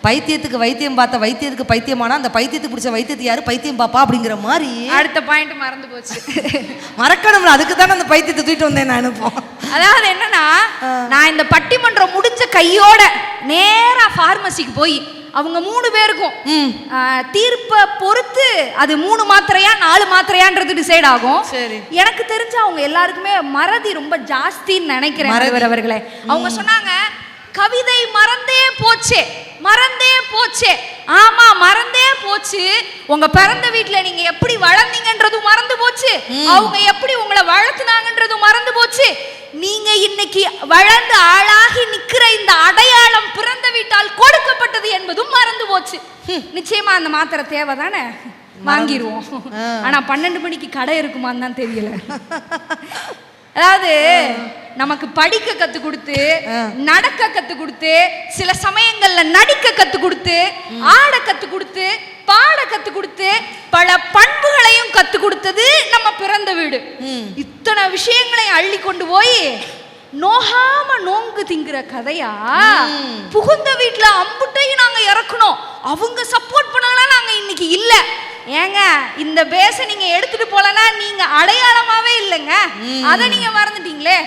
பைத்தியத்துக்கு வைத்தியம் பார்த்த வைத்தியத்துக்கு பைத்தியமானா அந்த பைத்தியத்துக்கு பிடிச்ச வைத்தியத்தை யாரு பைத்தியம் பாப்பா அப்படிங்கிற மாதிரி அடுத்த பாயிண்ட் மறந்து போச்சு. மறக்கணும்ல, அதுக்கு தானே அந்த பைத்தியத்தை தூக்கிட்டு வந்தேன் நான். அதாவது என்னன்னா, நான் இந்த பட்டிமன்றம் முடிஞ்ச கையோட நேரா பார்மசிக்கு போய் அவங்க 3 பேருக்கும் தீர்ப்பை பொறுத்து அது 3 மாத்திரையா 4 மாத்திரையான்றது டிசைட் ஆகும். எனக்கு தெரிஞ்ச அவங்க எல்லாருக்குமே மறதி ரொம்ப ஜாஸ்தின்னு நினைக்கிறேன் அவர்களே. அவங்க சொன்னாங்க, கவிதை மறந்தே போச்சே, மறந்தே போச்சே. ஆமா, மறந்தே போச்சு. உங்க பிறந்த வீட்டுல நீங்க எப்படி வளர்ந்தீங்கன்றதும் மறந்து போச்சு, அவங்க எப்படி உங்களை வளர்த்துனாங்கன்றதும் மறந்து போச்சு. நீங்க இன்னைக்கு வளர்ந்து ஆளாகி நிக்கிற இந்த அடையாளம் பிறந்த வீட்டால் கொடுக்கப்பட்டது என்பதும் மறந்து போச்சு. நிச்சயமா அந்த மாத்திரை தேவை தானே, வாங்கிடுவோம். ஆனா 12 மணிக்கு கடை இருக்குமான்னு தான் தெரியல. அதாவது நமக்கு படிக்க கத்து கொடுத்து, நடக்க கத்து கொடுத்து, சில சமயங்கள்ல நடிக்க கத்து கொடுத்து, ஆட கத்து கொடுத்து, பாட கத்து கொடுத்து, பல பண்புகளையும் கத்து கொடுத்தது நம்ம பிறந்த வீடு. இத்தனை விஷயங்களை அள்ளி கொண்டு போய் நோகாம நோங்கு திங்குற கதையா புகுந்த வீட்டுல அம்புட்டையும் நாங்க இறக்கணும். அவங்க சப்போர்ட் பண்ணலாம், நாங்க இன்னைக்கு இல்ல. ஏங்க, இந்த பேச நீங்க எடுத்துட்டு போலனா நீங்க அடையாளமாவே இல்லைங்க, அதை நீங்க மறந்துட்டீங்களே.